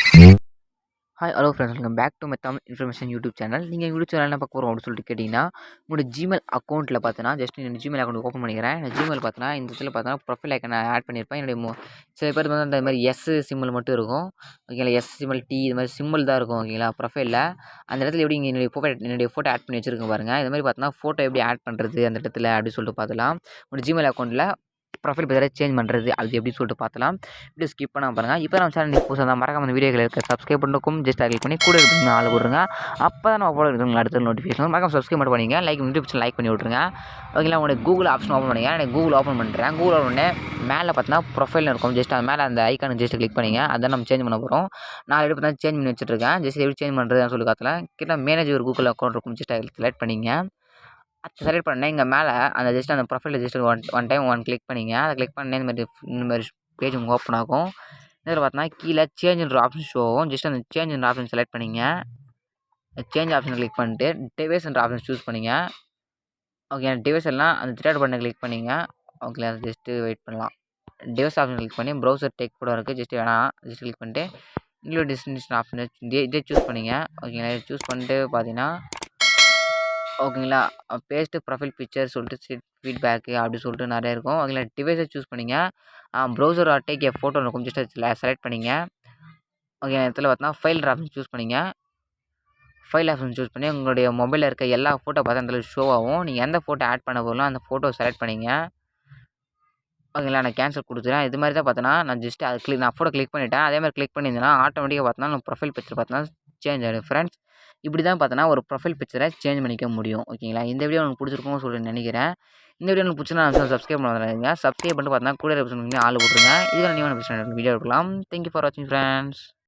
Hi hello friends welcome back to my Tamil information YouTube channel. நீங்கள் YouTube channel என்ன பார்க்க போகிறோம் அப்படின்னு சொல்லிட்டு கேட்டிங்கன்னா, உங்களோட ஜிமெயில் அக்கௌண்ட்டில் பார்த்தீங்கன்னா ஜஸ்ட் என்னோட ஜிமெயில் அக்கௌண்ட் ஓப்பன் பண்ணிக்கிறேன். இந்த ஜிமெயில் பார்த்தீங்கன்னா இந்த இடத்துல பார்த்தீங்கன்னா ப்ரொஃபைல் ஐக்கனை ஆட் பண்ணியிருப்பேன். சில பேர் வந்து அந்த மாதிரி எஸ் சிம்பிள் மட்டும் இருக்கும் ஓகேங்களா. எஸ் சிம்பிள் டி இது மாதிரி சிம்பிள் தான் இருக்கும் ஓகேங்களா ப்ரொஃபைலில். அந்த இடத்துல எப்படி இங்கே என்னுடைய ஃபோட்டோ ஆட் பண்ணி வச்சுருக்கேன் பாருங்கள். இது மாதிரி பார்த்தீங்கன்னா ஃபோட்டோ எப்படி ஆட் பண்ணுறது அந்த இடத்துல அப்படின்னு சொல்லிட்டு பார்த்துலாம். உங்களோட ஜிமெயில் அக்கௌண்ட்டில் ப்ரொஃபைல் பிக்சரை சேஞ்ச் பண்ணுறது அது எப்படி சொல்லிட்டு பார்த்தலாம். வீடியோ ஸ்கிப் பண்ணாமல் பாருங்கள். இப்போ நம்ம சேனல் புதுசாக தான் மறக்காம அந்த வீடியோக்கள் இருக்க சப்ஸ்கிரைப் பண்ணுறக்கும் ஜஸ்ட் கிளிக் பண்ணி கூட இருக்கிற ஆள் போடுங்க. அப்போ தான் நம்ம போட இருக்கிறவங்க அடுத்த நோட்டிஃபிகேஷன் மறக்காம சப்ஸ்கிரைப் மட்டும் பண்ணிங்க. லைக் பண்ணி விட்ருங்க ஓகேங்களா. உங்களுக்கு கூகுள் ஆப்ஷன் ஓப்பன் பண்ணிங்க. எனக்கு கூகுள் ஓப்பன் பண்ணுறேன். கூகுள் ஓப்பன் பண்ணி மேலே பார்த்தீங்கன்னா ப்ரொஃபைல்னு இருக்கும். ஜஸ்ட் அது மேலே அந்த ஐக்கானு ஜஸ்ட் கிளிக் பண்ணிங்க. அதான் நம்ம சேஞ்ச் பண்ண போகிறோம். நான் எப்படி பார்த்தா சேஞ்ச் பண்ணி வச்சுருக்கேன். ஜஸ்ட் எப்படி சேஞ்ச் பண்ணுறதுன்னு சொல்லி காட்டலாம். கிட்ட மேனேஜ் ஒரு கூகுள் அக்கௌண்ட் இருக்கும். ஜஸ்ட் அதில் செலக்ட் பண்ணிங்க. அது செலக்ட் பண்ணேன். இங்கே மேலே அந்த ஜஸ்ட் அந்த ப்ரொஃபைலில் ஜஸ்ட் ஒன் டைம் கிளிக் பண்ணிங்க. அதை கிளிக் பண்ணேன் இந்த மாதிரி பேஜ் உங்களுக்கு ஓப்பன் ஆகும். இதில் பார்த்தோன்னா கீழே சேஞ்சுன்ற ஆப்ஷன் ஷோ ஆகும். ஜஸ்ட் அந்த சேஞ்சுன்ற ஆப்ஷன் செலக்ட் பண்ணிங்க. சேஞ்ச் ஆப்ஷன் கிளிக் பண்ணிட்டு டிவைஸ்ன்ற ஆப்ஷன் சூஸ் பண்ணிங்க. ஓகே டிவைஸ் எல்லாம் அந்த த்ரீ பட்டனை கிளிக் பண்ணிங்க. ஓகே அதை ஜஸ்ட்டு வெயிட் பண்ணலாம். டிவைஸ் ஆப்ஷன் கிளிக் பண்ணி ப்ரௌசர் டெக் கூட இருக்குது. ஜஸ்ட் வேணாம் ஜஸ்ட் கிளிக் பண்ணிட்டு இன்க்ளூட் டெஸ்டினேஷன் ஆப்ஷன் இதே சூஸ் பண்ணிங்க. ஓகேங்களா இதை சூஸ் பண்ணிட்டு பார்த்தீங்கன்னா ஓகேங்களா பேஸ்ட்டு ப்ரொஃபைல் பிக்சர் சொல்லிட்டு ஃபீட்பேக்கு அப்படி சொல்லிட்டு நிறைய இருக்கும். ஓகேங்களா டிவைஸை சூஸ் பண்ணிங்க. ப்ரௌசர் டேக் ஏ ஃபோட்டோ இருக்கும். ஜஸ்ட் செலக்ட் பண்ணிங்க. ஓகே இடத்துல பார்த்தீங்கன்னா ஃபைல் ஆப்ஷன் சூஸ் பண்ணிங்க. ஃபைல் ஆப்ஷன் சூஸ் பண்ணி உங்களுடைய மொபைலில் இருக்க எல்லா ஃபோட்டோ பார்த்தா அந்த ஷோ ஆகும். நீங்கள் எந்த ஃபோட்டோ ஆட் பண்ண போகலாம் அந்த ஃபோட்டோ செலக்ட் பண்ணிங்க. ஓகேங்களா நான் கேன்சல் கொடுத்துறேன். இது மாதிரி தான் பார்த்தோன்னா நான் ஜஸ்ட் அது நான் ஃபோட்டோ கிளிக் பண்ணிவிட்டேன். அதே மாதிரி கிளிக் பண்ணியிருந்தேன்னா ஆட்டோமேட்டிக்காக பார்த்தோன்னா நம்ம ப்ரொஃபைல் பிக்சர் பார்த்தோன்னா சேஞ்ச் ஆகிடும் ஃப்ரெண்ட்ஸ். இப்படி தான் பார்த்தோன்னா ஒரு ப்ரொஃபைல் பிக்சரை சேஞ்ச் பண்ணிக்க முடியும் ஓகேங்களா. இந்த வீடியோ உங்களுக்கு பிடிச்சிருக்கும்னு சொல்லி நினைக்கிறேன். இந்த வீடியோ உங்களுக்கு பிடிச்சினா சப்ஸ்கிரைப் பண்ண சப்ஸ்கிரைப் பண்ணிட்டு பார்த்தீங்கன்னா கூட ஆள் போட்டுருங்க. இதுக்கான நியூவான பிரச்சனை வீடியோ இருக்கலாம். தேங்க்யூ ஃபார் வாட்சிங் ஃப்ரெண்ட்ஸ்.